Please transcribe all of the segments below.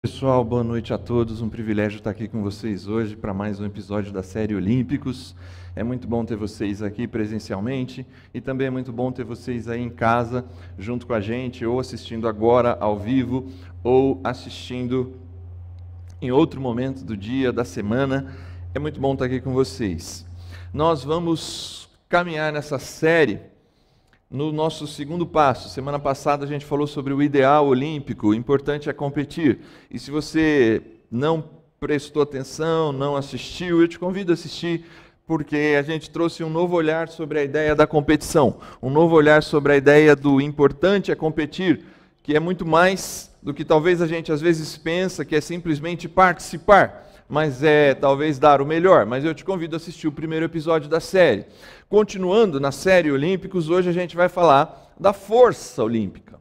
Pessoal, boa noite a todos. Um privilégio estar aqui com vocês hoje para mais um episódio da série Olímpicos. É muito bom ter vocês aqui presencialmente e também é muito bom ter vocês aí em casa junto com a gente, ou assistindo agora ao vivo, ou assistindo em outro momento do dia, da semana. É muito bom estar aqui com vocês. Nós vamos caminhar nessa série no nosso segundo passo. Semana passada a gente falou sobre o ideal olímpico, o importante é competir. E se você não prestou atenção, não assistiu, eu te convido a assistir, porque a gente trouxe um novo olhar sobre a ideia da competição, um novo olhar sobre a ideia do importante é competir, que é muito mais do que talvez a gente às vezes pensa, que é simplesmente participar, mas é talvez dar o melhor. Mas eu te convido a assistir o primeiro episódio da série. Continuando na série Olímpicos, hoje a gente vai falar da força olímpica.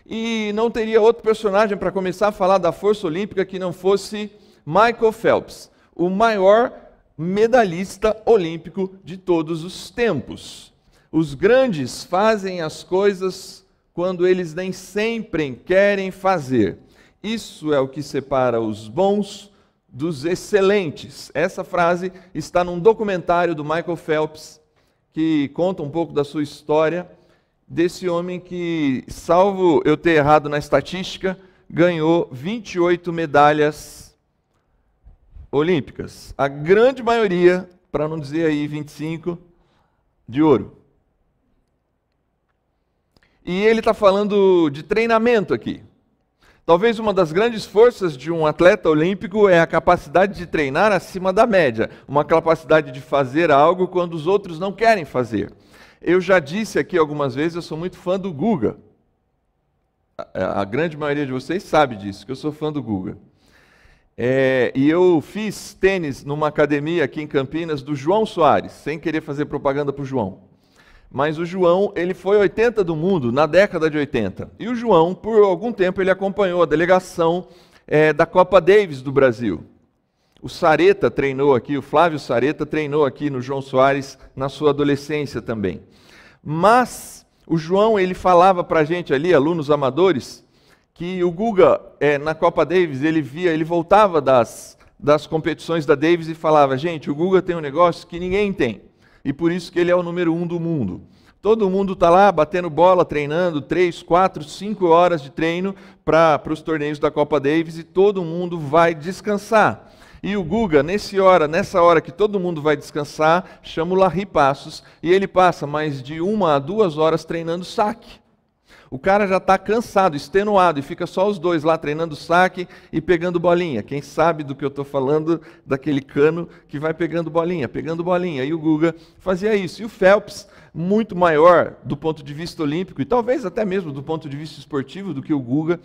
E não teria outro personagem para começar a falar da força olímpica que não fosse Michael Phelps, o maior medalhista olímpico de todos os tempos. Os grandes fazem as coisas quando eles nem sempre querem fazer. Isso é o que separa os bons dos excelentes. Essa frase está num documentário do Michael Phelps, que conta um pouco da sua história, desse homem que, salvo eu ter errado na estatística, ganhou 28 medalhas olímpicas. A grande maioria, para não dizer aí 25, de ouro. E ele está falando de treinamento aqui. Talvez uma das grandes forças de um atleta olímpico é a capacidade de treinar acima da média, uma capacidade de fazer algo quando os outros não querem fazer. Eu já disse aqui algumas vezes, eu sou muito fã do Guga. A grande maioria de vocês sabe disso, que eu sou fã do Guga. E eu fiz tênis numa academia aqui em Campinas do João Soares, sem querer fazer propaganda para o João. Mas o João, ele foi 80 do mundo na década de 80. E o João, por algum tempo, ele acompanhou a delegação da Copa Davis do Brasil. O Sareta treinou aqui, o Flávio Sareta treinou aqui no João Soares na sua adolescência também. Mas o João, ele falava para a gente ali, alunos amadores, que o Guga, na Copa Davis, ele voltava das competições da Davis e falava, gente, o Guga tem um negócio que ninguém tem. E por isso que ele é o número 1 do mundo. Todo mundo está lá batendo bola, treinando 3, 4, 5 horas de treino para os torneios da Copa Davis e todo mundo vai descansar. E o Guga, nessa hora que todo mundo vai descansar, chama o Larry Passos e ele passa mais de 1 a 2 horas treinando saque. O cara já está cansado, extenuado, e fica só os dois lá treinando saque e pegando bolinha. Quem sabe do que eu estou falando, daquele cano que vai pegando bolinha. E o Guga fazia isso. E o Phelps, muito maior do ponto de vista olímpico, e talvez até mesmo do ponto de vista esportivo do que o Guga,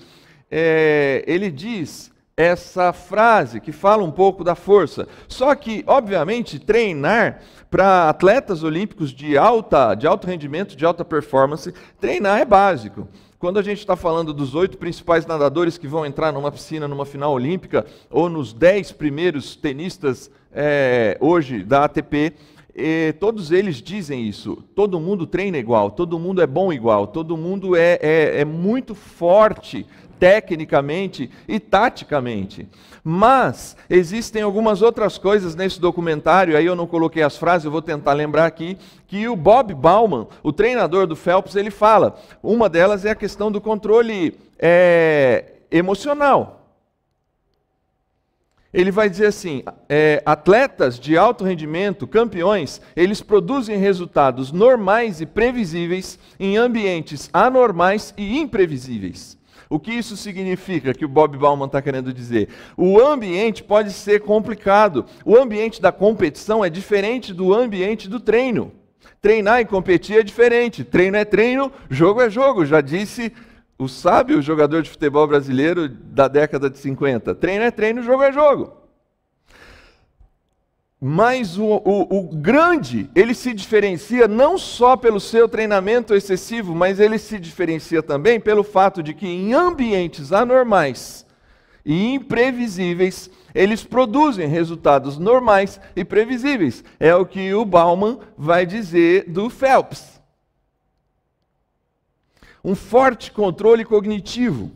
ele diz essa frase que fala um pouco da força. Só que, obviamente, treinar para atletas olímpicos de alto rendimento, de alta performance, treinar é básico. Quando a gente está falando dos 8 principais nadadores que vão entrar numa piscina, numa final olímpica, ou nos 10 primeiros tenistas hoje da ATP, todos eles dizem isso. Todo mundo treina igual, todo mundo é bom igual, todo mundo é muito forte tecnicamente e taticamente. Mas existem algumas outras coisas nesse documentário, aí eu não coloquei as frases, eu vou tentar lembrar aqui, que o Bob Bauman, o treinador do Phelps, ele fala. Uma delas é a questão do controle emocional. Ele vai dizer assim, atletas de alto rendimento, campeões, eles produzem resultados normais e previsíveis em ambientes anormais e imprevisíveis. O que isso significa, que o Bob Bauman está querendo dizer? O ambiente pode ser complicado. O ambiente da competição é diferente do ambiente do treino. Treinar e competir é diferente. Treino é treino, jogo é jogo. Já disse o sábio jogador de futebol brasileiro da década de 50. Treino é treino, jogo é jogo. Mas o grande, ele se diferencia não só pelo seu treinamento excessivo, mas ele se diferencia também pelo fato de que em ambientes anormais e imprevisíveis, eles produzem resultados normais e previsíveis. É o que o Bauman vai dizer do Phelps. Um forte controle cognitivo.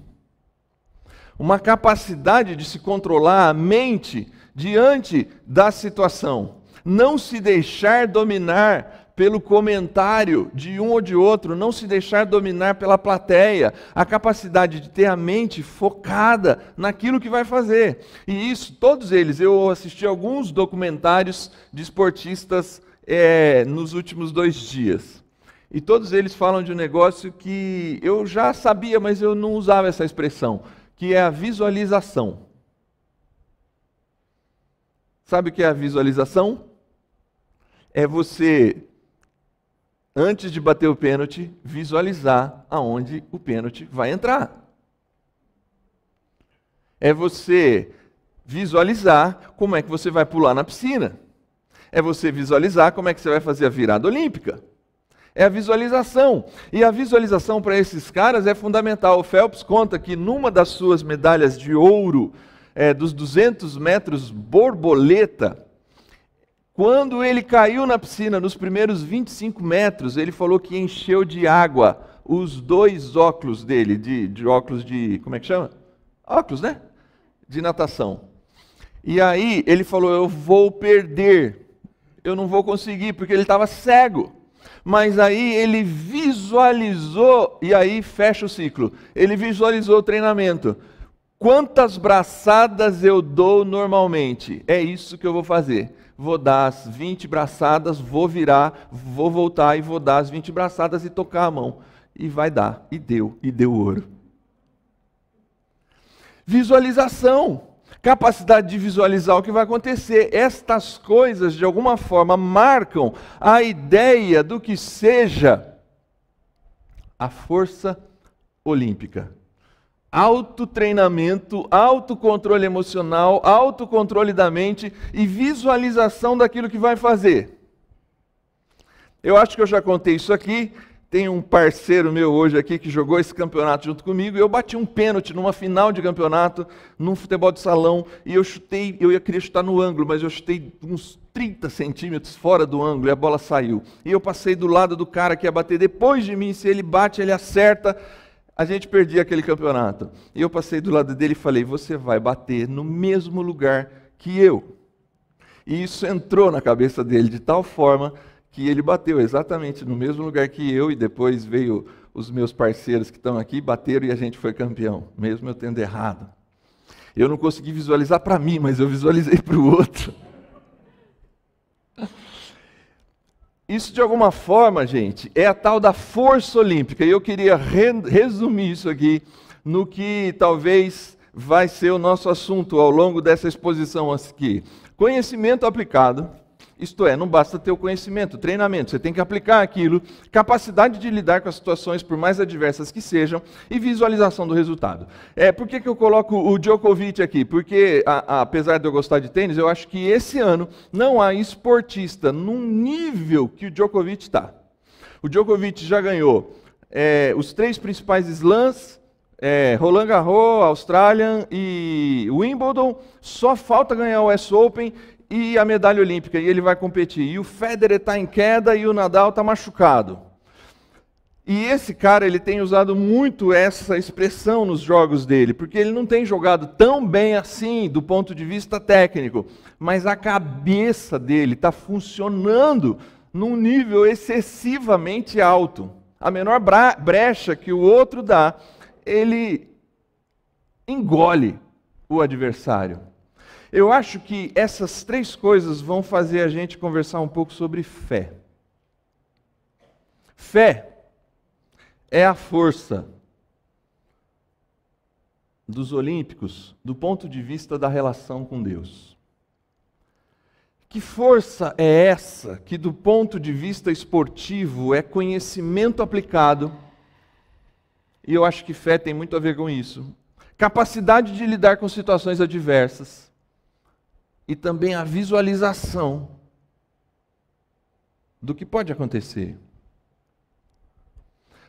uma capacidade de se controlar a mente diante da situação, não se deixar dominar pelo comentário de um ou de outro, não se deixar dominar pela plateia, a capacidade de ter a mente focada naquilo que vai fazer. E isso, todos eles, eu assisti alguns documentários de esportistas nos últimos 2 dias. E todos eles falam de um negócio que eu já sabia, mas eu não usava essa expressão, que é a visualização. Sabe o que é a visualização? É você, antes de bater o pênalti, visualizar aonde o pênalti vai entrar. É você visualizar como é que você vai pular na piscina. É você visualizar como é que você vai fazer a virada olímpica. É a visualização. E a visualização para esses caras é fundamental. O Phelps conta que numa das suas medalhas de ouro, dos 200 metros borboleta, quando ele caiu na piscina, nos primeiros 25 metros, ele falou que encheu de água os 2 óculos dele, de óculos de, como é que chama? Óculos, né? De natação. E aí ele falou, eu vou perder, eu não vou conseguir, porque ele estava cego. Mas aí ele visualizou, e aí fecha o ciclo, ele visualizou o treinamento. Quantas braçadas eu dou normalmente? É isso que eu vou fazer. Vou dar as 20 braçadas, vou virar, vou voltar e vou dar as 20 braçadas e tocar a mão. E vai dar. E deu ouro. Visualização. Capacidade de visualizar o que vai acontecer. Estas coisas, de alguma forma, marcam a ideia do que seja a força olímpica. Autotreinamento, autocontrole emocional, autocontrole da mente e visualização daquilo que vai fazer. Eu acho que eu já contei isso aqui. Tem um parceiro meu hoje aqui que jogou esse campeonato junto comigo. E eu bati um pênalti numa final de campeonato, num futebol de salão, e eu queria chutar no ângulo, mas eu chutei uns 30 centímetros fora do ângulo e a bola saiu. E eu passei do lado do cara que ia bater depois de mim. Se ele bate, ele acerta. A gente perdia aquele campeonato. E eu passei do lado dele e falei, você vai bater no mesmo lugar que eu. E isso entrou na cabeça dele de tal forma que ele bateu exatamente no mesmo lugar que eu, e depois veio os meus parceiros que estão aqui, bateram e a gente foi campeão, mesmo eu tendo errado. Eu não consegui visualizar para mim, mas eu visualizei para o outro. Isso, de alguma forma, gente, é a tal da força olímpica. E eu queria resumir isso aqui no que talvez vai ser o nosso assunto ao longo dessa exposição aqui. Conhecimento aplicado, isto é, não basta ter o conhecimento, treinamento, você tem que aplicar aquilo, capacidade de lidar com as situações, por mais adversas que sejam, e visualização do resultado. Por que eu coloco o Djokovic aqui? Porque, apesar de eu gostar de tênis, eu acho que esse ano não há esportista num nível que o Djokovic está. O Djokovic já ganhou os 3 principais slams, Roland Garros, Australian e Wimbledon, só falta ganhar o US Open e a medalha olímpica, e ele vai competir. E o Federer está em queda e o Nadal está machucado. E esse cara, ele tem usado muito essa expressão nos jogos dele, porque ele não tem jogado tão bem assim do ponto de vista técnico, mas a cabeça dele está funcionando num nível excessivamente alto. A menor brecha que o outro dá, ele engole o adversário. Eu acho que essas 3 coisas vão fazer a gente conversar um pouco sobre fé. Fé é a força dos olímpicos do ponto de vista da relação com Deus. Que força é essa que, do ponto de vista esportivo, é conhecimento aplicado? E eu acho que fé tem muito a ver com isso. Capacidade de lidar com situações adversas. E também a visualização do que pode acontecer.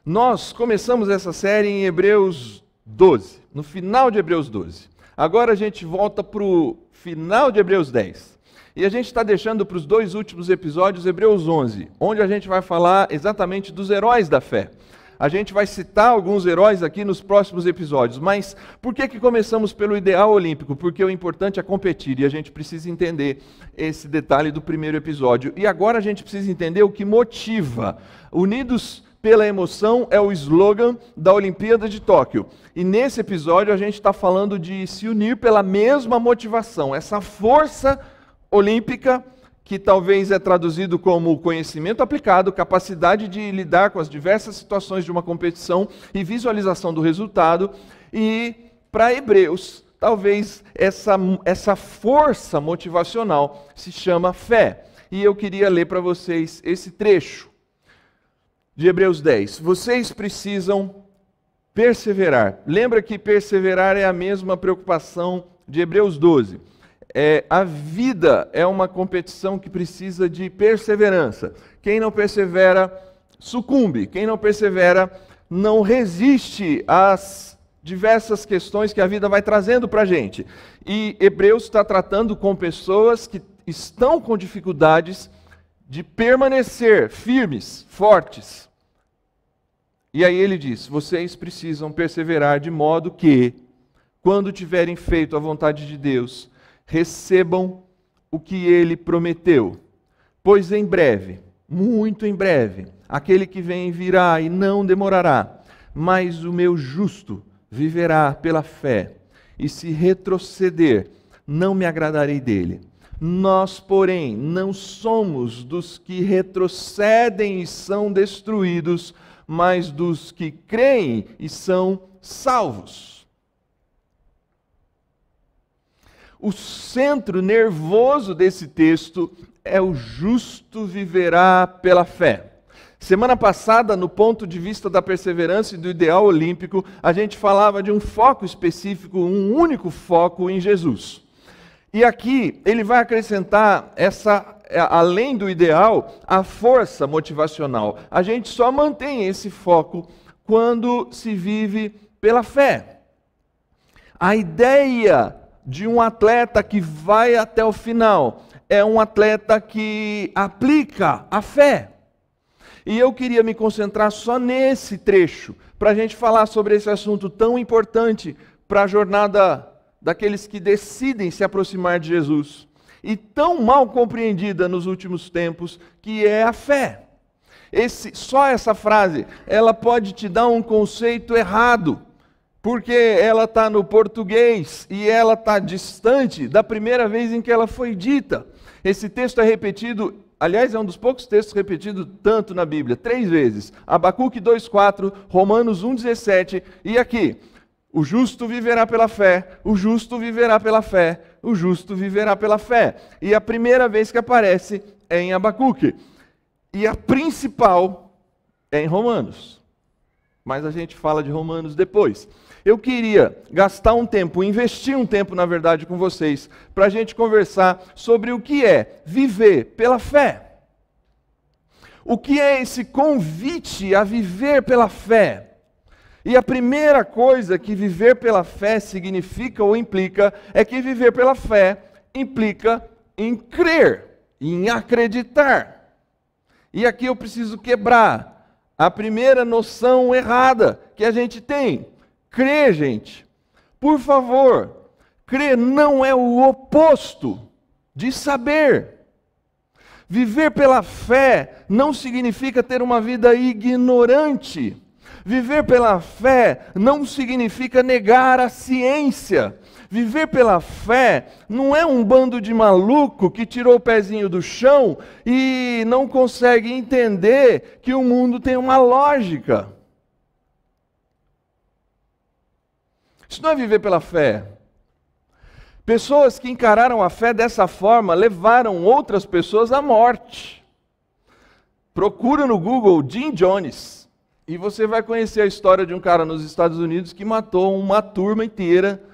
Nós começamos essa série em Hebreus 12, no final de Hebreus 12. Agora a gente volta para o final de Hebreus 10. E a gente está deixando para os 2 últimos episódios Hebreus 11, onde a gente vai falar exatamente dos heróis da fé. A gente vai citar alguns heróis aqui nos próximos episódios. Mas por que começamos pelo ideal olímpico? Porque o importante é competir e a gente precisa entender esse detalhe do primeiro episódio. E agora a gente precisa entender o que motiva. Unidos pela emoção é o slogan da Olimpíada de Tóquio. E nesse episódio a gente está falando de se unir pela mesma motivação. Essa força olímpica, que talvez é traduzido como conhecimento aplicado, capacidade de lidar com as diversas situações de uma competição e visualização do resultado. E para Hebreus, talvez essa força motivacional se chama fé. E eu queria ler para vocês esse trecho de Hebreus 10. Vocês precisam perseverar. Lembra que perseverar é a mesma preocupação de Hebreus 12. A vida é uma competição que precisa de perseverança. Quem não persevera, sucumbe. Quem não persevera, não resiste às diversas questões que a vida vai trazendo para a gente. E Hebreus está tratando com pessoas que estão com dificuldades de permanecer firmes, fortes. E aí ele diz: vocês precisam perseverar de modo que, quando tiverem feito a vontade de Deus, recebam o que ele prometeu. Pois em breve, muito em breve, aquele que vem virá e não demorará, mas o meu justo viverá pela fé, e se retroceder, não me agradarei dele. Nós, porém, não somos dos que retrocedem e são destruídos, mas dos que creem e são salvos. O centro nervoso desse texto é o justo viverá pela fé. Semana passada, no ponto de vista da perseverança e do ideal olímpico, a gente falava de um foco específico, um único foco em Jesus. E aqui ele vai acrescentar além do ideal, a força motivacional. A gente só mantém esse foco quando se vive pela fé. A ideia de um atleta que vai até o final é um atleta que aplica a fé. E eu queria me concentrar só nesse trecho, para a gente falar sobre esse assunto tão importante para a jornada daqueles que decidem se aproximar de Jesus. E tão mal compreendida nos últimos tempos, que é a fé. Só essa frase, ela pode te dar um conceito errado, porque ela está no português e ela está distante da primeira vez em que ela foi dita. Esse texto é repetido, aliás, é um dos poucos textos repetidos tanto na Bíblia, 3 vezes. Abacuque 2,4, Romanos 1,17 e aqui. O justo viverá pela fé, o justo viverá pela fé, o justo viverá pela fé. E a primeira vez que aparece é em Abacuque. E a principal é em Romanos. Mas a gente fala de Romanos depois. Eu queria gastar um tempo, investir um tempo, na verdade, com vocês, para a gente conversar sobre o que é viver pela fé. O que é esse convite a viver pela fé? E a primeira coisa que viver pela fé significa ou implica é que viver pela fé implica em crer, em acreditar. E aqui eu preciso quebrar a primeira noção errada que a gente tem. Crer, gente, por favor, crer não é o oposto de saber. Viver pela fé não significa ter uma vida ignorante. Viver pela fé não significa negar a ciência. Viver pela fé não é um bando de maluco que tirou o pezinho do chão e não consegue entender que o mundo tem uma lógica. Isso não é viver pela fé. Pessoas que encararam a fé dessa forma levaram outras pessoas à morte. Procura no Google Jim Jones e você vai conhecer a história de um cara nos Estados Unidos que matou uma turma inteira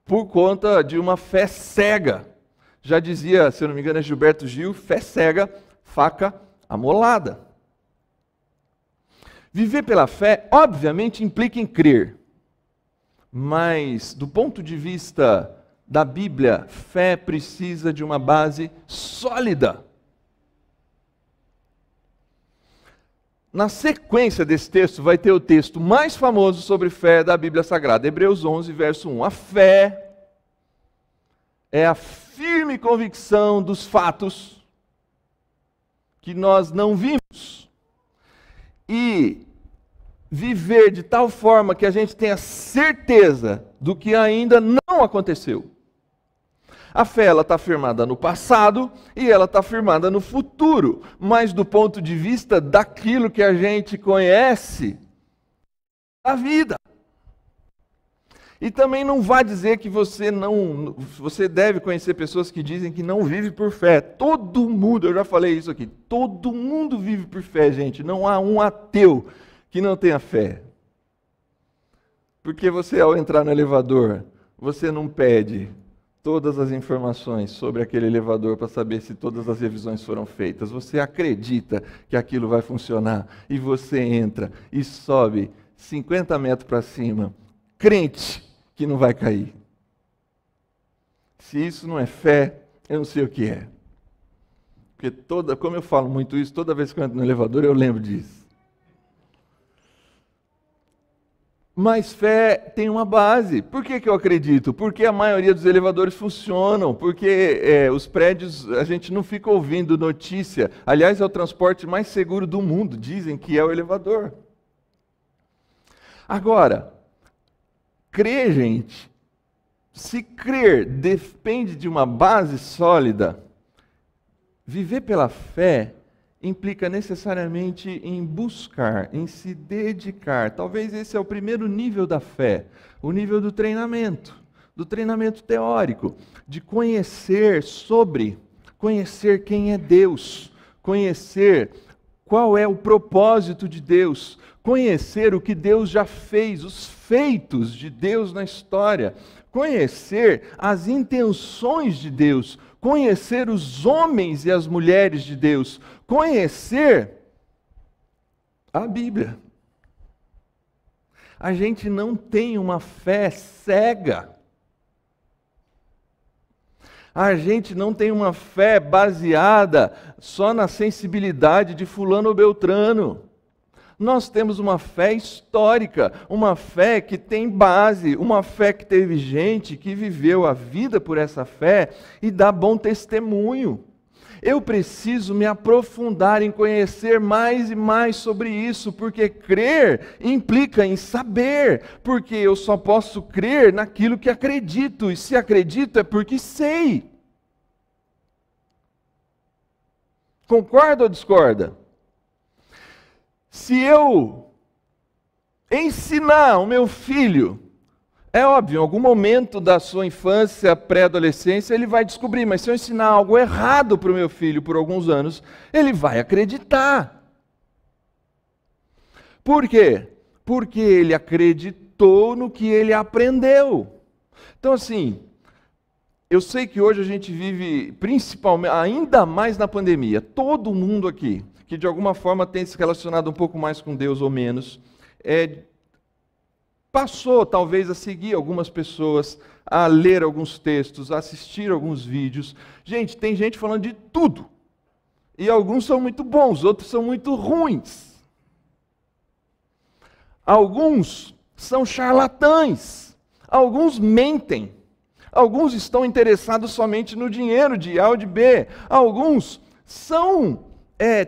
por conta de uma fé cega. Já dizia, se eu não me engano, é Gilberto Gil, fé cega, faca amolada. Viver pela fé, obviamente, implica em crer. Mas, do ponto de vista da Bíblia, fé precisa de uma base sólida. Na sequência desse texto vai ter o texto mais famoso sobre fé da Bíblia Sagrada, Hebreus 11, verso 1. A fé é a firme convicção dos fatos que nós não vimos e viver de tal forma que a gente tenha certeza do que ainda não aconteceu. A fé está firmada no passado e ela está firmada no futuro, mas do ponto de vista daquilo que a gente conhece da vida. E também não vá dizer que você deve conhecer pessoas que dizem que não vive por fé. Todo mundo, eu já falei isso aqui, todo mundo vive por fé, gente. Não há um ateu que não tenha fé. Porque você, ao entrar no elevador, você não pede todas as informações sobre aquele elevador para saber se todas as revisões foram feitas. Você acredita que aquilo vai funcionar e você entra e sobe 50 metros para cima, crente que não vai cair. Se isso não é fé, eu não sei o que é. Porque como eu falo muito isso, toda vez que eu entro no elevador eu lembro disso. Mas fé tem uma base. Por que eu acredito? Porque a maioria dos elevadores funcionam, porque os prédios, a gente não fica ouvindo notícia. Aliás, é o transporte mais seguro do mundo, dizem que é o elevador. Agora, crer, gente, se crer depende de uma base sólida, viver pela fé implica necessariamente em buscar, em se dedicar. Talvez esse é o primeiro nível da fé, o nível do treinamento teórico, de conhecer quem é Deus, conhecer qual é o propósito de Deus, conhecer o que Deus já fez, os feitos de Deus na história, conhecer as intenções de Deus, conhecer os homens e as mulheres de Deus, conhecer a Bíblia. A gente não tem uma fé cega. A gente não tem uma fé baseada só na sensibilidade de fulano ou beltrano. Nós temos uma fé histórica, uma fé que tem base, uma fé que teve gente que viveu a vida por essa fé e dá bom testemunho. Eu preciso me aprofundar em conhecer mais e mais sobre isso, porque crer implica em saber, porque eu só posso crer naquilo que acredito, e se acredito é porque sei. Concorda ou discorda? Se eu ensinar o meu filho, é óbvio, em algum momento da sua infância, pré-adolescência, ele vai descobrir, mas se eu ensinar algo errado para o meu filho por alguns anos, ele vai acreditar. Por quê? Porque ele acreditou no que ele aprendeu. Então, assim, eu sei que hoje a gente vive, principalmente, ainda mais na pandemia, todo mundo aqui, que de alguma forma tem se relacionado um pouco mais com Deus ou menos, passou talvez a seguir algumas pessoas, a ler alguns textos, a assistir alguns vídeos. Gente, tem gente falando de tudo. E alguns são muito bons, outros são muito ruins. Alguns são charlatães, alguns mentem, alguns estão interessados somente no dinheiro de A ou de B, alguns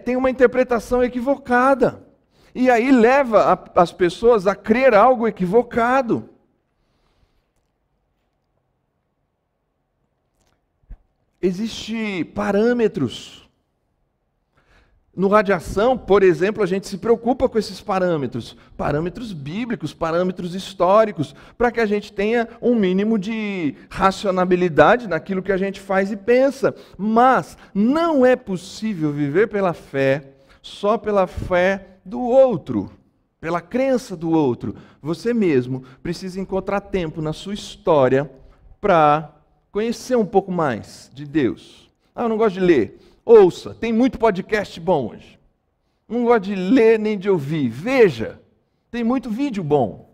têm uma interpretação equivocada. E aí leva as pessoas a crer algo equivocado. Existem parâmetros. No Radiação, por exemplo, a gente se preocupa com esses parâmetros. Parâmetros bíblicos, parâmetros históricos, para que a gente tenha um mínimo de racionalidade naquilo que a gente faz e pensa. Mas não é possível viver pela fé, só pela fé do outro, pela crença do outro. Você mesmo precisa encontrar tempo na sua história para conhecer um pouco mais de Deus. Eu não gosto de ler. Ouça, tem muito podcast bom hoje. Não gosto de ler nem de ouvir. Veja, tem muito vídeo bom.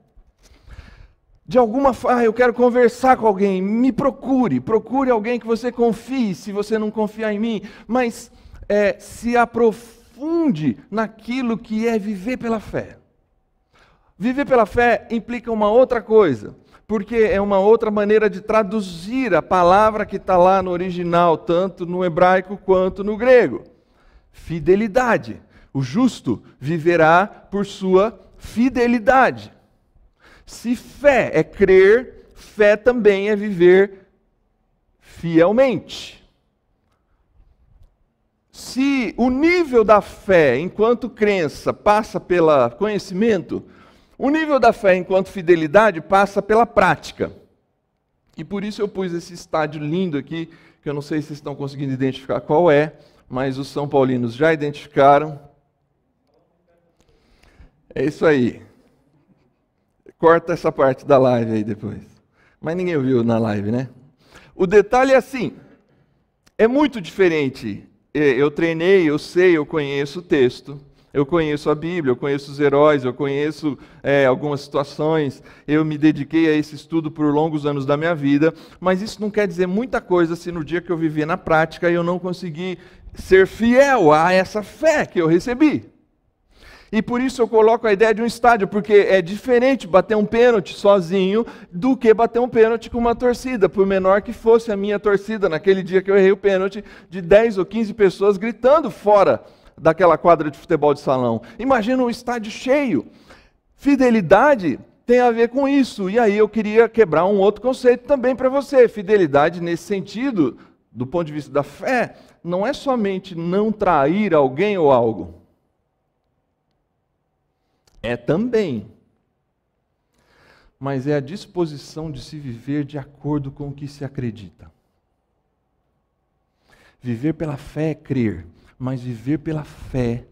De alguma forma, eu quero conversar com alguém, me procure alguém que você confie, se você não confiar em mim, mas se aprofunde aprofunde naquilo que é viver pela fé. Viver pela fé implica uma outra coisa, porque é uma outra maneira de traduzir a palavra que está lá no original, tanto no hebraico quanto no grego. Fidelidade. O justo viverá por sua fidelidade. Se fé é crer, fé também é viver fielmente. Se o nível da fé enquanto crença passa pelo conhecimento, o nível da fé enquanto fidelidade passa pela prática. E por isso eu pus esse estádio lindo aqui, que eu não sei se vocês estão conseguindo identificar qual é, mas os são paulinos já identificaram. É isso aí. Corta essa parte da live aí depois. Mas ninguém viu na live, né? O detalhe é assim, é muito diferente. Eu treinei, eu sei, eu conheço o texto, eu conheço a Bíblia, eu conheço os heróis, eu conheço algumas situações, eu me dediquei a esse estudo por longos anos da minha vida, mas isso não quer dizer muita coisa se no dia que eu vivi na prática eu não consegui ser fiel a essa fé que eu recebi. E por isso eu coloco a ideia de um estádio, porque é diferente bater um pênalti sozinho do que bater um pênalti com uma torcida, por menor que fosse a minha torcida, naquele dia que eu errei o pênalti, de 10 ou 15 pessoas gritando fora daquela quadra de futebol de salão. Imagina um estádio cheio. Fidelidade tem a ver com isso. E aí eu queria quebrar um outro conceito também para você. Fidelidade nesse sentido, do ponto de vista da fé, não é somente não trair alguém ou algo. É também. Mas é a disposição de se viver de acordo com o que se acredita. Viver pela fé é crer, mas viver pela fé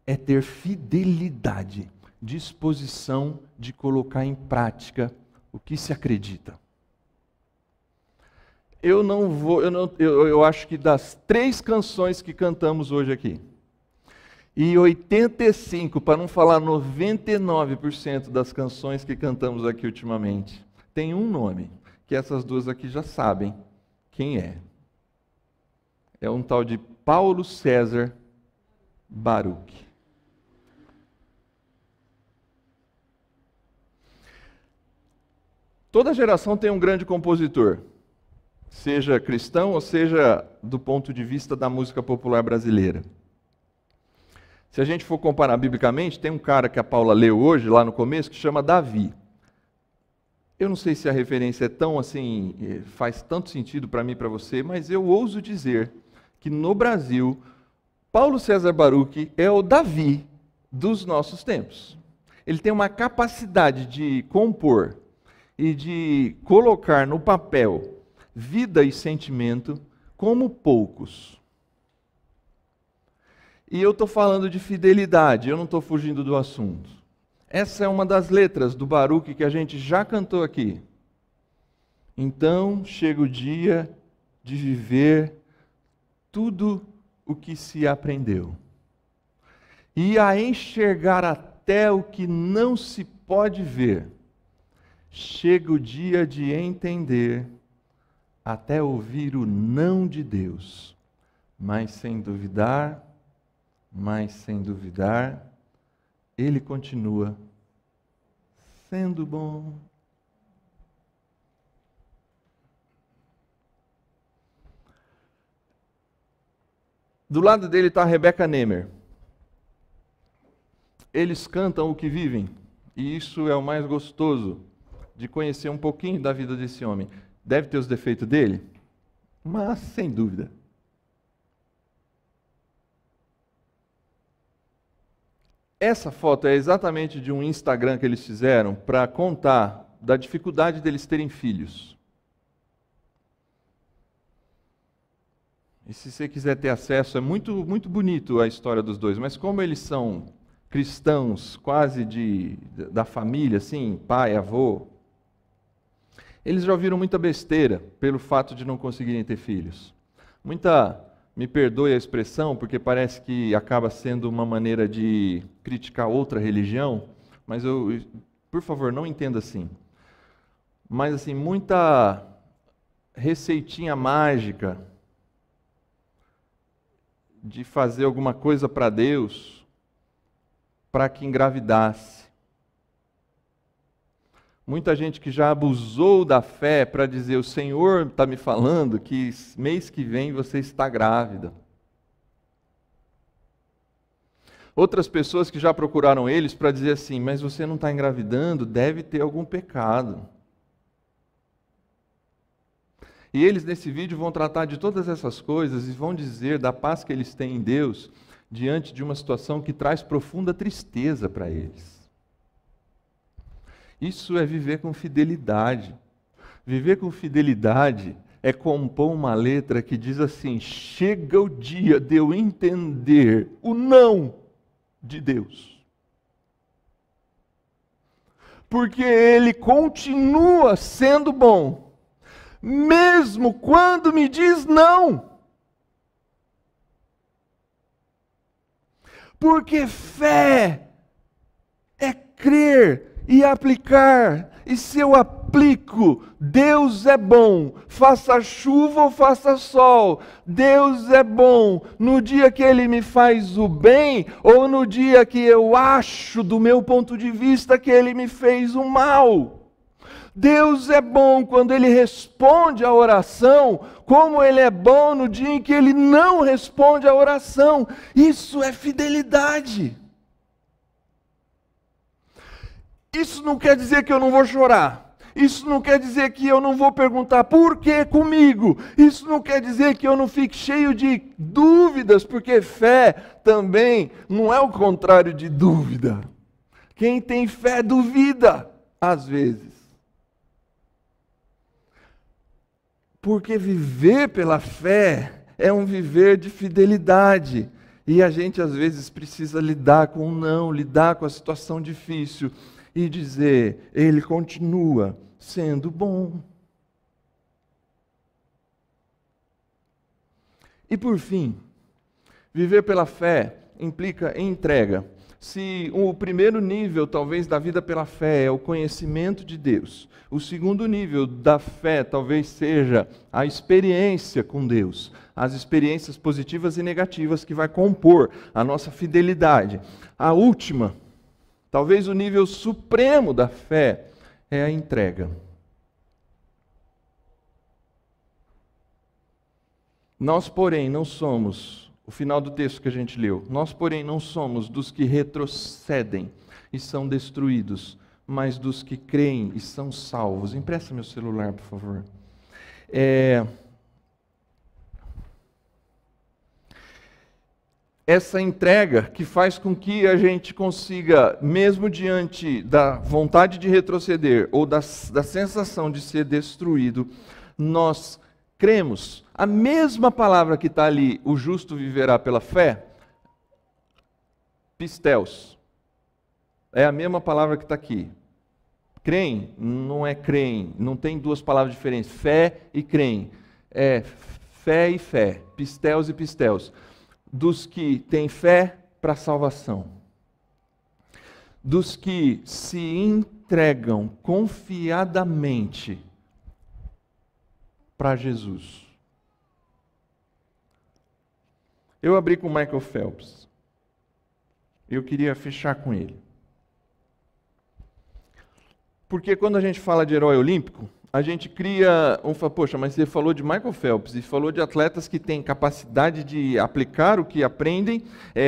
é ter fidelidade, disposição de colocar em prática o que se acredita. Eu acho que das 3 canções que cantamos hoje aqui, e 85%, para não falar 99% das canções que cantamos aqui ultimamente, tem um nome, que essas duas aqui já sabem quem é. É um tal de Paulo César Baruch. Toda geração tem um grande compositor, seja cristão ou seja do ponto de vista da música popular brasileira. Se a gente for comparar biblicamente, tem um cara que a Paula leu hoje, lá no começo, que chama Davi. Eu não sei se a referência é tão assim, faz tanto sentido para mim e para você, mas eu ouso dizer que no Brasil, Paulo César Baruch é o Davi dos nossos tempos. Ele tem uma capacidade de compor e de colocar no papel vida e sentimento como poucos. E eu estou falando de fidelidade, eu não estou fugindo do assunto. Essa é uma das letras do Baruch que a gente já cantou aqui. Então chega o dia de viver tudo o que se aprendeu. E a enxergar até o que não se pode ver. Chega o dia de entender, até ouvir o não de Deus. Mas sem duvidar, Ele continua sendo bom. Do lado dele está a Rebecca Nehmer. Eles cantam o que vivem, e isso é o mais gostoso de conhecer um pouquinho da vida desse homem. Deve ter os defeitos dele, mas sem dúvida. Essa foto é exatamente de um Instagram que eles fizeram para contar da dificuldade deles terem filhos. E se você quiser ter acesso, é muito, muito bonito a história dos dois, mas como eles são cristãos, quase da família, assim, pai, avô, eles já ouviram muita besteira pelo fato de não conseguirem ter filhos. Me perdoe a expressão, porque parece que acaba sendo uma maneira de criticar outra religião, mas por favor, não entenda assim. Mas assim, muita receitinha mágica de fazer alguma coisa para Deus para que engravidasse. Muita gente que já abusou da fé para dizer: o Senhor está me falando que mês que vem você está grávida. Outras pessoas que já procuraram eles para dizer assim: mas você não está engravidando, deve ter algum pecado. E eles nesse vídeo vão tratar de todas essas coisas e vão dizer da paz que eles têm em Deus diante de uma situação que traz profunda tristeza para eles. Isso é viver com fidelidade. Viver com fidelidade é compor uma letra que diz assim: chega o dia de eu entender o não de Deus. Porque Ele continua sendo bom, mesmo quando me diz não. Porque fé é crer e aplicar. E se eu aplico, Deus é bom, faça chuva ou faça sol, Deus é bom no dia que Ele me faz o bem, ou no dia que eu acho, do meu ponto de vista, que Ele me fez o mal. Deus é bom quando Ele responde a oração, como Ele é bom no dia em que Ele não responde a oração. Isso é fidelidade. Isso não quer dizer que eu não vou chorar. Isso não quer dizer que eu não vou perguntar por que comigo. Isso não quer dizer que eu não fique cheio de dúvidas, porque fé também não é o contrário de dúvida. Quem tem fé duvida, às vezes. Porque viver pela fé é um viver de fidelidade. E a gente às vezes precisa lidar com o não, lidar com a situação difícil e dizer: Ele continua sendo bom. E por fim, viver pela fé implica entrega. Se o primeiro nível, talvez, da vida pela fé é o conhecimento de Deus, o segundo nível da fé talvez seja a experiência com Deus, as experiências positivas e negativas que vai compor a nossa fidelidade. A última, talvez o nível supremo da fé, é a entrega. Nós, porém, não somos... O final do texto que a gente leu. Nós, porém, não somos dos que retrocedem e são destruídos, mas dos que creem e são salvos. Empresta meu celular, por favor. Essa entrega que faz com que a gente consiga, mesmo diante da vontade de retroceder ou da sensação de ser destruído, nós cremos. A mesma palavra que está ali, o justo viverá pela fé, pisteus, é a mesma palavra que está aqui. Creem, não é creem, não tem duas palavras diferentes, fé e creem, é fé e fé, pisteus e pisteus, dos que têm fé para a salvação, dos que se entregam confiadamente para Jesus. Eu abri com Michael Phelps. Eu queria fechar com ele. Porque quando a gente fala de herói olímpico, a gente cria poxa, mas você falou de Michael Phelps e falou de atletas que têm capacidade de aplicar o que aprendem,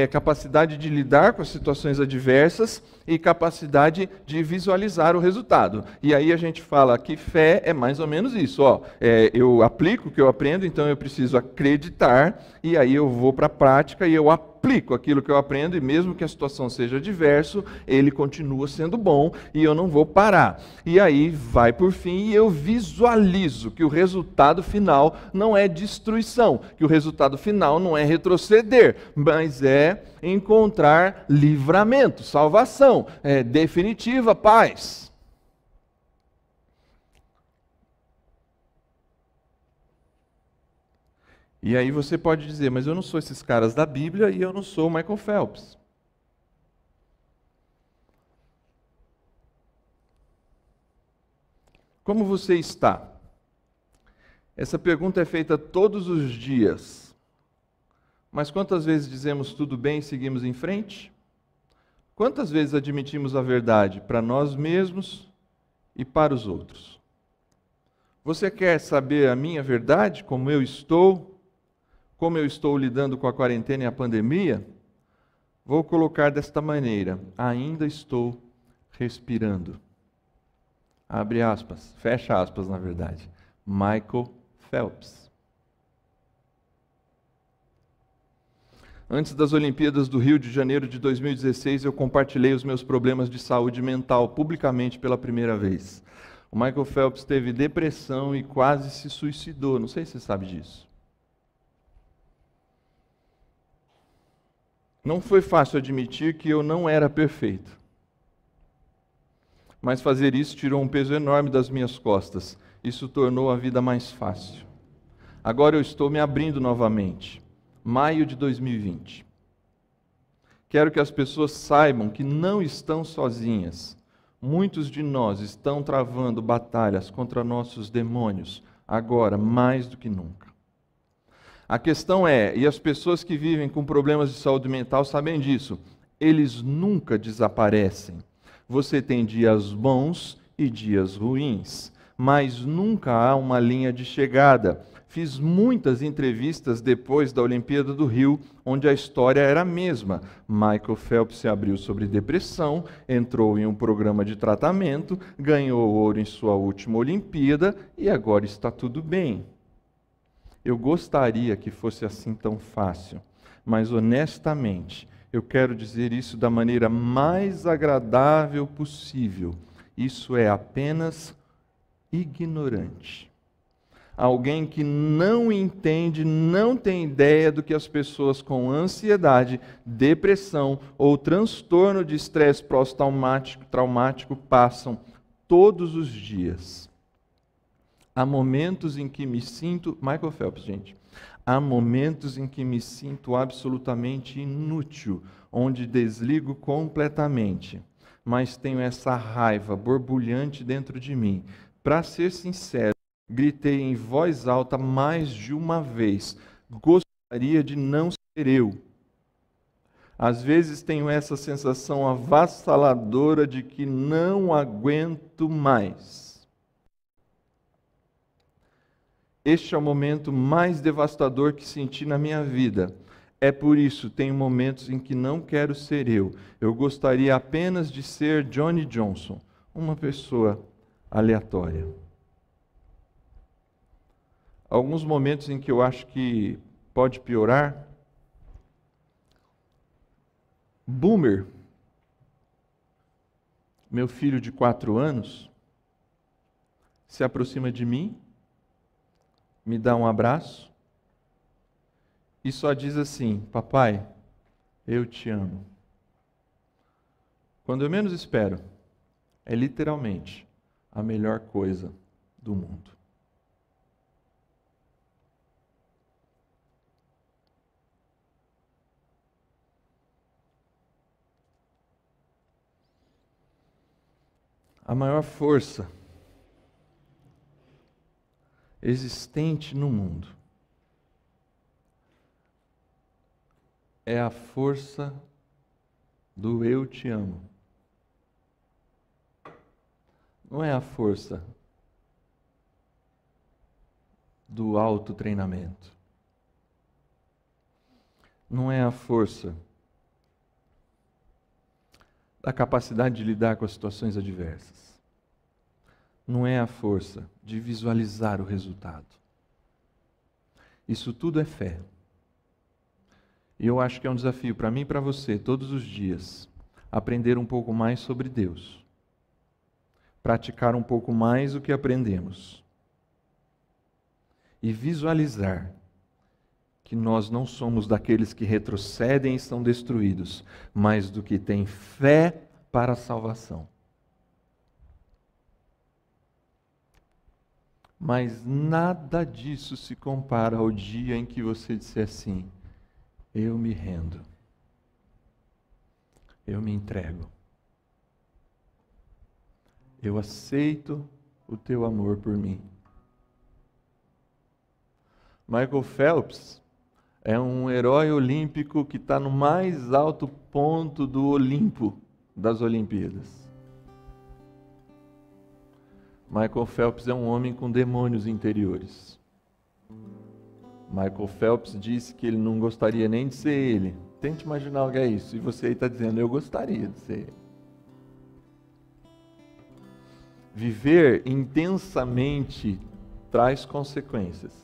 capacidade de lidar com as situações adversas e capacidade de visualizar o resultado. E aí a gente fala que fé é mais ou menos isso. Eu aplico o que eu aprendo, então eu preciso acreditar, e aí eu vou para a prática e eu aplico aquilo que eu aprendo, e mesmo que a situação seja adversa, ele continua sendo bom e eu não vou parar. E aí vai por fim e eu visualizo que o resultado final não é destruição, que o resultado final não é retroceder, mas é encontrar livramento, salvação, definitiva paz. E aí você pode dizer: mas eu não sou esses caras da Bíblia e eu não sou o Michael Phelps. Como você está? Essa pergunta é feita todos os dias Mas quantas vezes dizemos tudo bem e seguimos em frente? Quantas vezes admitimos a verdade para nós mesmos e para os outros? Você quer saber a minha verdade, como eu estou lidando com a quarentena e a pandemia? Vou colocar desta maneira: ainda estou respirando. Abre aspas, fecha aspas, na verdade. Michael Phelps. Antes das Olimpíadas do Rio de Janeiro de 2016, eu compartilhei os meus problemas de saúde mental publicamente pela primeira vez. O Michael Phelps teve depressão e quase se suicidou. Não sei se você sabe disso. Não foi fácil admitir que eu não era perfeito. Mas fazer isso tirou um peso enorme das minhas costas. Isso tornou a vida mais fácil. Agora eu estou me abrindo novamente. Maio de 2020. Quero que as pessoas saibam que não estão sozinhas. Muitos de nós estão travando batalhas contra nossos demônios, agora mais do que nunca. A questão é, e as pessoas que vivem com problemas de saúde mental sabem disso, eles nunca desaparecem. Você tem dias bons e dias ruins, mas nunca há uma linha de chegada. Fiz muitas entrevistas depois da Olimpíada do Rio, onde a história era a mesma. Michael Phelps se abriu sobre depressão, entrou em um programa de tratamento, ganhou ouro em sua última Olimpíada e agora está tudo bem. Eu gostaria que fosse assim tão fácil, mas honestamente, eu quero dizer isso da maneira mais agradável possível. Isso é apenas ignorante. Alguém que não entende, não tem ideia do que as pessoas com ansiedade, depressão ou transtorno de estresse pós-traumático passam todos os dias. Há momentos em que me sinto, Michael Phelps, gente, há momentos em que me sinto absolutamente inútil, onde desligo completamente, mas tenho essa raiva borbulhante dentro de mim. Para ser sincero, gritei em voz alta mais de uma vez: gostaria de não ser eu. Às vezes tenho essa sensação avassaladora de que não aguento mais. Este é o momento mais devastador que senti na minha vida. É por isso, tenho momentos em que não quero ser eu. Eu gostaria apenas de ser Johnny Johnson, uma pessoa aleatória. Alguns momentos em que eu acho que pode piorar. Boomer, meu filho de 4 anos, se aproxima de mim, me dá um abraço e só diz assim: papai, eu te amo. Quando eu menos espero, é literalmente a melhor coisa do mundo. A maior força existente no mundo é a força do eu te amo. Não é a força do autotreinamento. Não é a força da capacidade de lidar com as situações adversas. Não é a força de visualizar o resultado. Isso tudo é fé. E eu acho que é um desafio para mim e para você, todos os dias, aprender um pouco mais sobre Deus. Praticar um pouco mais o que aprendemos. E visualizar que nós não somos daqueles que retrocedem e são destruídos, mas do que têm fé para a salvação. Mas nada disso se compara ao dia em que você disser assim: eu me rendo, eu me entrego, eu aceito o teu amor por mim. Michael Phelps É um herói olímpico que está no mais alto ponto do Olimpo, das Olimpíadas. Michael Phelps é um homem com demônios interiores. Michael Phelps disse que ele não gostaria nem de ser ele. Tente imaginar o que é isso. E você aí está dizendo, eu gostaria de ser ele. Viver intensamente traz consequências.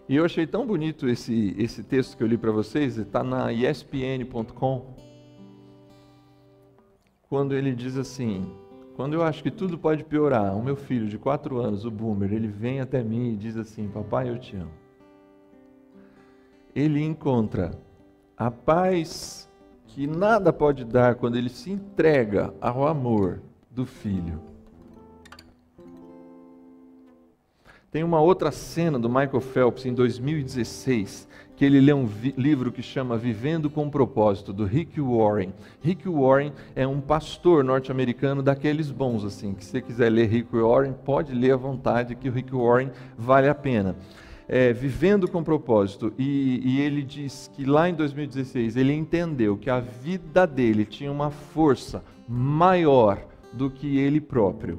E eu achei tão bonito esse texto que eu li para vocês, está na ESPN.com, quando ele diz assim: quando eu acho que tudo pode piorar, o meu filho de 4 anos, o Boomer, ele vem até mim e diz assim: papai, eu te amo. Ele encontra a paz que nada pode dar quando ele se entrega ao amor do filho. Tem uma outra cena do Michael Phelps em 2016, que ele lê um livro que chama Vivendo com Propósito, do Rick Warren. Rick Warren é um pastor norte-americano daqueles bons, assim, que se você quiser ler Rick Warren, pode ler à vontade, que o Rick Warren vale a pena. Vivendo com Propósito, e ele diz que lá em 2016 ele entendeu que a vida dele tinha uma força maior do que ele próprio.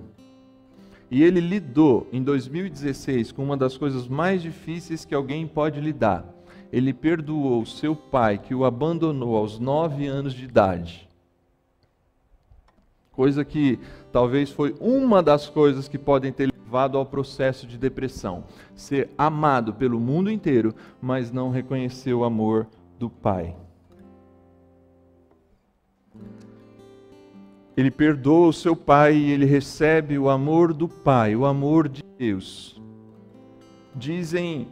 E ele lidou em 2016 com uma das coisas mais difíceis que alguém pode lidar. Ele perdoou seu pai que o abandonou aos 9 anos de idade. Coisa que talvez foi uma das coisas que podem ter levado ao processo de depressão. Ser amado pelo mundo inteiro, mas não reconhecer o amor do pai. Ele perdoa o seu pai e ele recebe o amor do pai, o amor de Deus. Dizem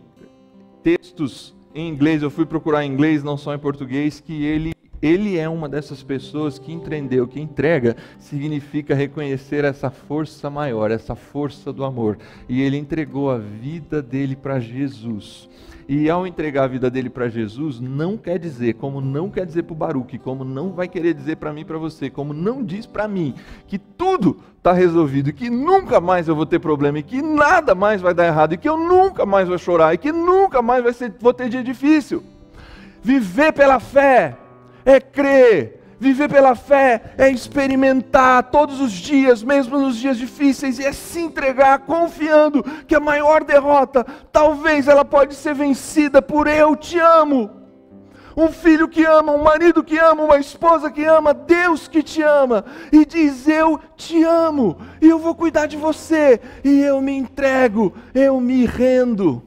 textos em inglês, eu fui procurar em inglês, não só em português, que ele é uma dessas pessoas que entendeu que entrega significa reconhecer essa força maior, essa força do amor. E ele entregou a vida dele para Jesus. E ao entregar a vida dele para Jesus, não quer dizer, como não quer dizer para o Baruch, como não vai querer dizer para mim e para você, como não diz para mim, que tudo está resolvido, e que nunca mais eu vou ter problema, e que nada mais vai dar errado, e que eu nunca mais vou chorar, e que nunca mais vou ter dia difícil. Viver pela fé é crer. Viver pela fé é experimentar todos os dias, mesmo nos dias difíceis, e é se entregar confiando que a maior derrota, talvez ela pode ser vencida por eu te amo. Um filho que ama, um marido que ama, uma esposa que ama, Deus que te ama, e diz: eu te amo, e eu vou cuidar de você, e eu me entrego, eu me rendo.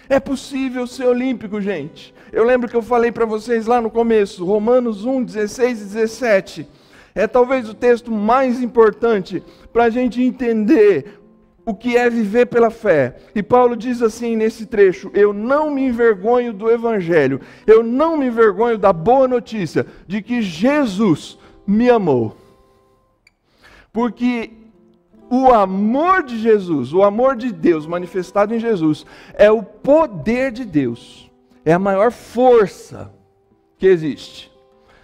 É possível ser olímpico, gente. Eu lembro que eu falei para vocês lá no começo, Romanos 1, 16 e 17. É talvez o texto mais importante para a gente entender o que é viver pela fé. E Paulo diz assim nesse trecho: eu não me envergonho do Evangelho, eu não me envergonho da boa notícia de que Jesus me amou. Porque o amor de Jesus, o amor de Deus manifestado em Jesus, é o poder de Deus, é a maior força que existe.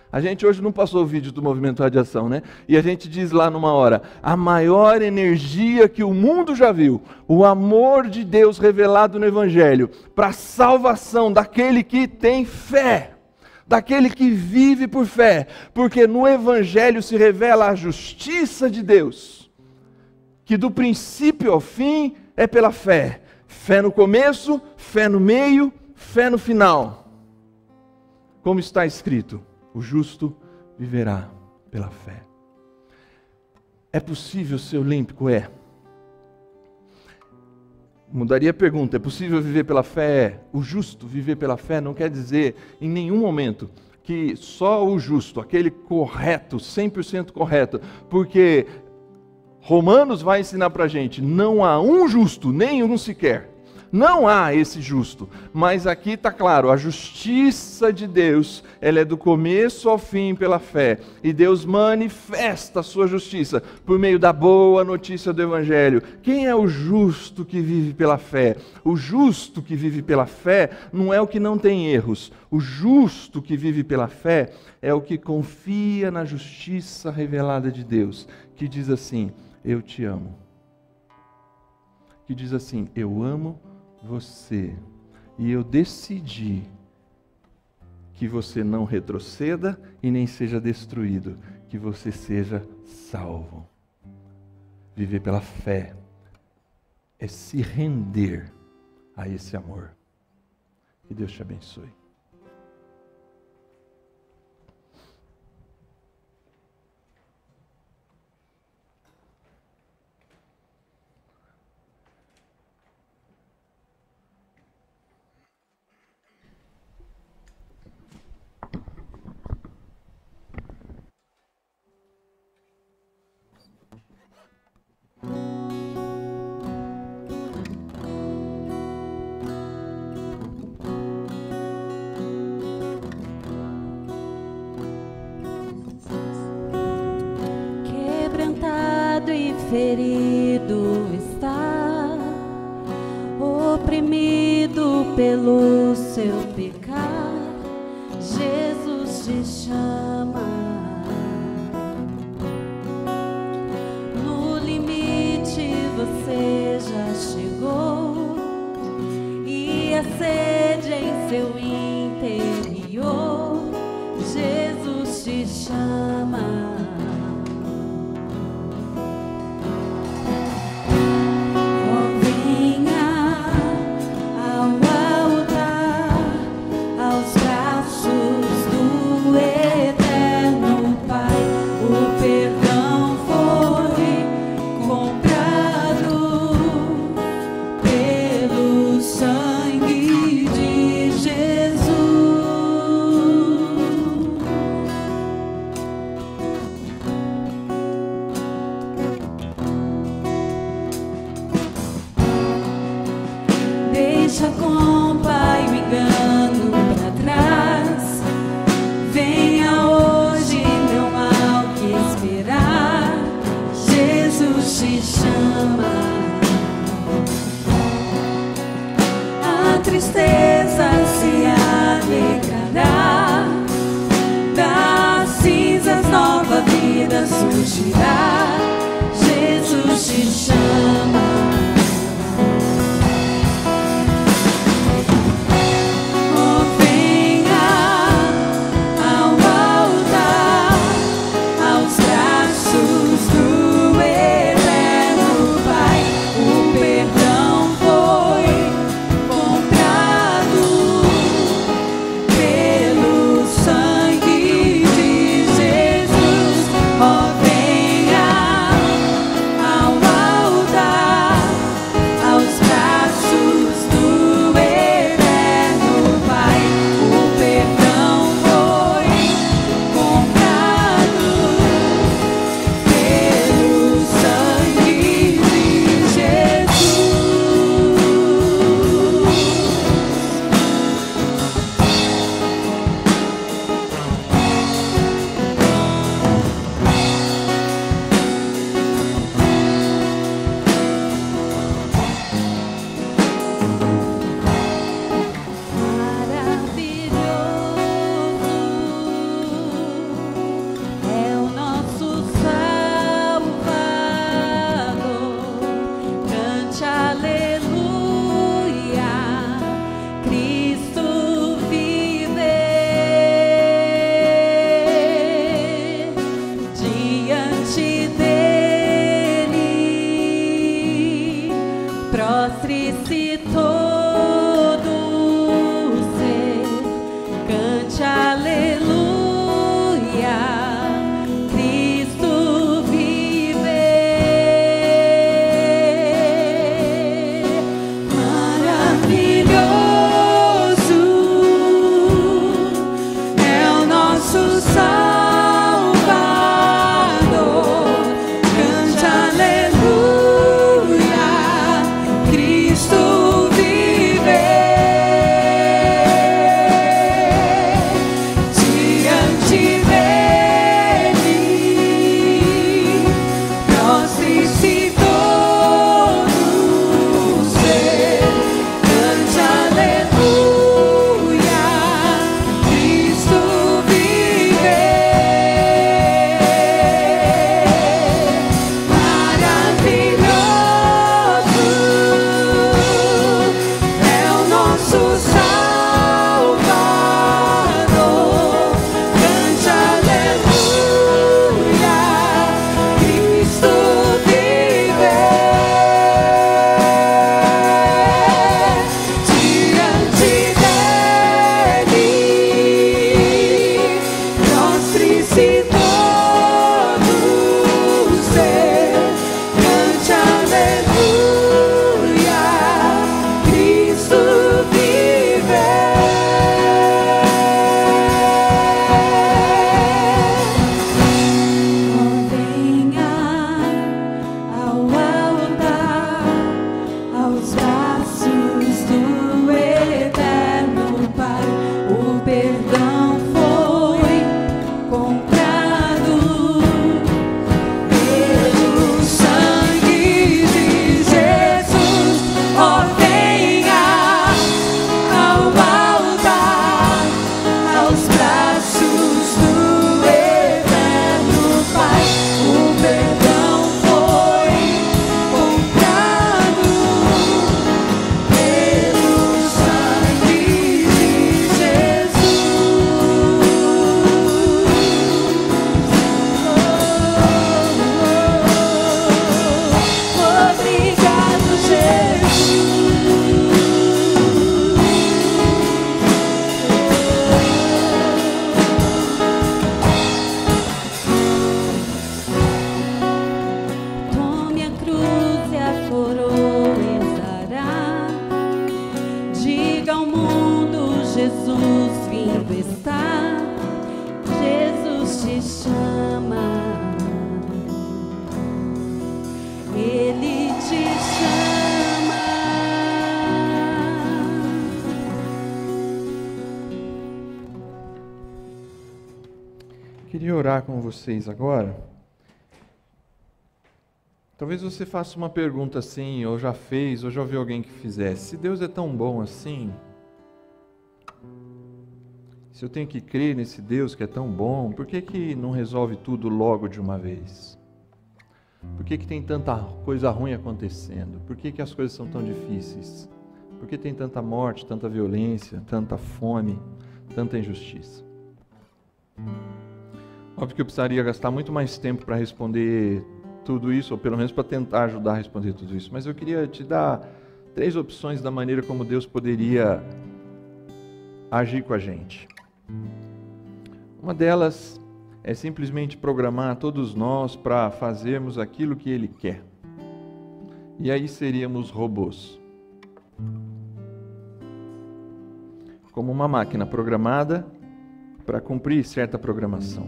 A gente hoje não passou o vídeo do Movimento Radiação, né? E a gente diz lá numa hora: a maior energia que o mundo já viu, o amor de Deus revelado no Evangelho, para a salvação daquele que tem fé, daquele que vive por fé, porque no Evangelho se revela a justiça de Deus, que do princípio ao fim é pela fé. Fé no começo, fé no meio, fé no final. Como está escrito: o justo viverá pela fé. É possível ser olímpico? É. Mudaria a pergunta: é possível viver pela fé? O justo viver pela fé não quer dizer em nenhum momento que só o justo, aquele correto, 100% correto, porque Romanos vai ensinar para a gente: não há um justo, nenhum sequer. Não há esse justo. Mas aqui está claro, a justiça de Deus, ela é do começo ao fim pela fé. E Deus manifesta a sua justiça por meio da boa notícia do Evangelho. Quem é o justo que vive pela fé? O justo que vive pela fé não é o que não tem erros. O justo que vive pela fé é o que confia na justiça revelada de Deus, que diz assim: eu te amo. Que diz assim: eu amo você. E eu decidi que você não retroceda e nem seja destruído, que você seja salvo. Viver pela fé é se render a esse amor. Que Deus te abençoe. Ferido está, oprimido pelo seu pecar, Jesus te chama. No limite você já chegou, e a sede em seu interior, Jesus te chama. Deixa com o Pai o engano pra trás. Venha hoje, não há o que esperar. Jesus te chama. A tristeza se alegrará, das cinzas nova vida surgirá. Jesus te chama. Prostre-se todo o ser, cante aleluia, Cristo vive. Maravilhoso é o nosso Salvador, cante aleluia, Cristo vive. Ele te chama. Queria orar com vocês agora. Talvez você faça uma pergunta assim, ou já fez, ou já ouviu alguém que fizesse. Se Deus é tão bom assim, se eu tenho que crer nesse Deus que é tão bom, por que que não resolve tudo logo de uma vez? Por que que tem tanta coisa ruim acontecendo? Por que que as coisas são tão difíceis? Por que tem tanta morte, tanta violência, tanta fome, tanta injustiça? Óbvio que eu precisaria gastar muito mais tempo para responder tudo isso, ou pelo menos para tentar ajudar a responder tudo isso. Mas eu queria te dar 3 opções da maneira como Deus poderia agir com a gente. Uma delas é simplesmente programar todos nós para fazermos aquilo que Ele quer. E aí seríamos robôs. Como uma máquina programada para cumprir certa programação.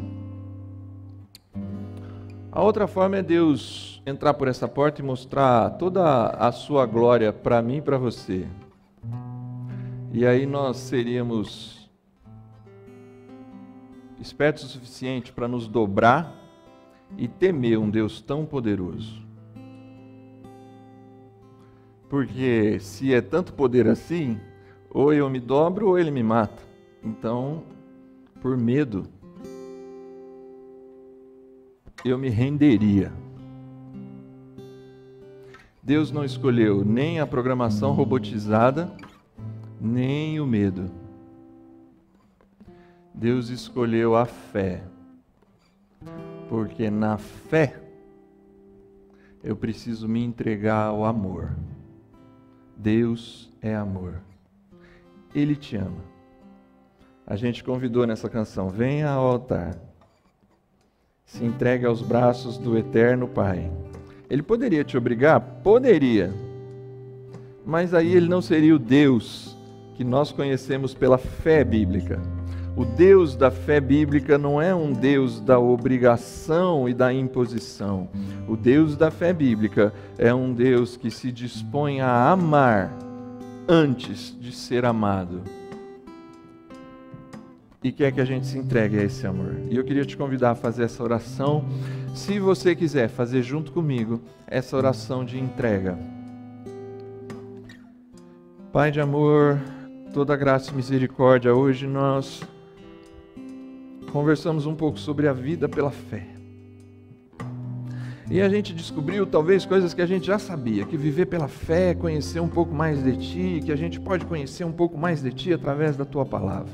A outra forma é Deus entrar por essa porta e mostrar toda a sua glória para mim e para você. E aí nós seríamos espertos o suficiente para nos dobrar e temer um Deus tão poderoso. Porque se é tanto poder assim, ou eu me dobro ou Ele me mata. Então, por medo, eu me renderia. Deus não escolheu nem a programação robotizada, nem o medo. Deus escolheu a fé. Porque na fé, eu preciso me entregar ao amor. Deus é amor. Ele te ama. A gente convidou nessa canção, venha ao altar. Se entregue aos braços do eterno Pai. Ele poderia te obrigar? Poderia. Mas aí ele não seria o Deus que nós conhecemos pela fé bíblica. O Deus da fé bíblica não é um Deus da obrigação e da imposição. O Deus da fé bíblica é um Deus que se dispõe a amar antes de ser amado. E quer que a gente se entregue a esse amor. E eu queria te convidar a fazer essa oração, se você quiser fazer junto comigo, essa oração de entrega. Pai de amor, toda graça e misericórdia, hoje nós conversamos um pouco sobre a vida pela fé. E a gente descobriu talvez coisas que a gente já sabia, que viver pela fé é conhecer um pouco mais de Ti, que a gente pode conhecer um pouco mais de Ti através da Tua palavra.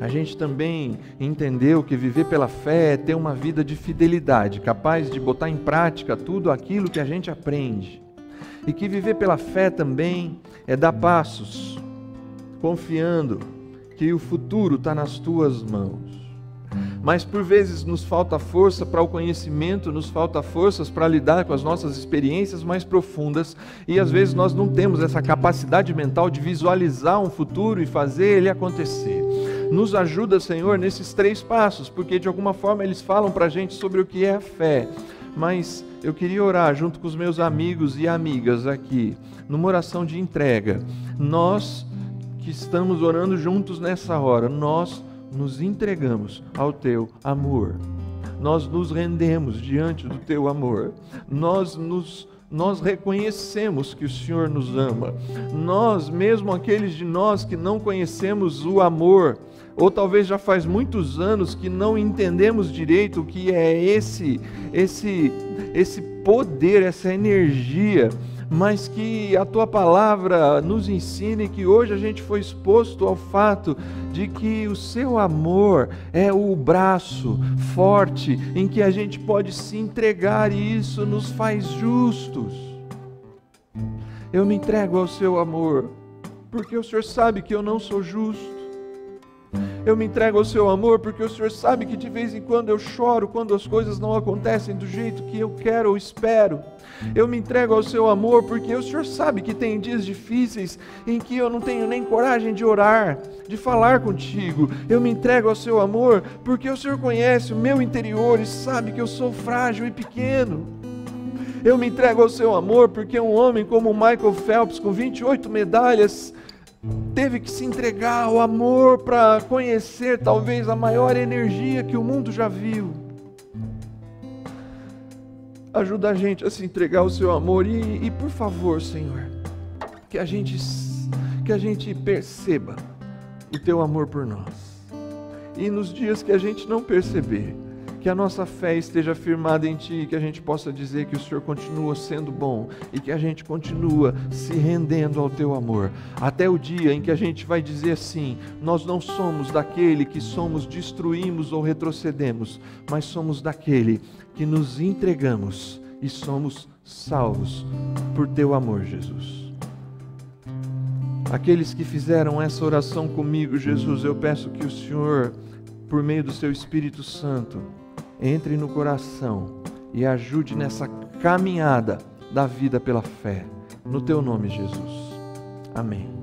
A gente também entendeu que viver pela fé é ter uma vida de fidelidade, capaz de botar em prática tudo aquilo que a gente aprende. E que viver pela fé também é dar passos, confiando que o futuro está nas Tuas mãos. Mas por vezes nos falta força para o conhecimento, nos falta forças para lidar com as nossas experiências mais profundas e às vezes nós não temos essa capacidade mental de visualizar um futuro e fazer ele acontecer. Nos ajuda, Senhor, nesses 3 passos, porque de alguma forma eles falam para a gente sobre o que é a fé. Mas eu queria orar junto com os meus amigos e amigas aqui, numa oração de entrega. Nós que estamos orando juntos nessa hora, nós nos entregamos ao Teu amor. Nós nos rendemos diante do Teu amor. Nós reconhecemos que o Senhor nos ama. Nós, mesmo aqueles de nós que não conhecemos o amor, ou talvez já faz muitos anos que não entendemos direito o que é esse poder, essa energia, mas que a Tua palavra nos ensine que hoje a gente foi exposto ao fato de que o Seu amor é o braço forte em que a gente pode se entregar e isso nos faz justos. Eu me entrego ao Seu amor, porque o Senhor sabe que eu não sou justo. Eu me entrego ao Seu amor porque o Senhor sabe que de vez em quando eu choro quando as coisas não acontecem do jeito que eu quero ou espero. Eu me entrego ao Seu amor porque o Senhor sabe que tem dias difíceis em que eu não tenho nem coragem de orar, de falar contigo. Eu me entrego ao Seu amor porque o Senhor conhece o meu interior e sabe que eu sou frágil e pequeno. Eu me entrego ao seu amor porque um homem como Michael Phelps, com 28 medalhas, teve que se entregar ao amor para conhecer talvez a maior energia que o mundo já viu. Ajuda a gente a se entregar ao seu amor e por favor, Senhor, que a gente perceba o teu amor por nós. E nos dias que a gente não perceber, que a nossa fé esteja firmada em Ti, que a gente possa dizer que o Senhor continua sendo bom e que a gente continua se rendendo ao Teu amor, até o dia em que a gente vai dizer assim: nós não somos daquele que destruímos ou retrocedemos, mas somos daquele que nos entregamos e somos salvos por Teu amor, Jesus. Aqueles que fizeram essa oração comigo, Jesus, eu peço que o Senhor, por meio do Seu Espírito Santo, entre no coração e ajude nessa caminhada da vida pela fé. No Teu nome, Jesus. Amém.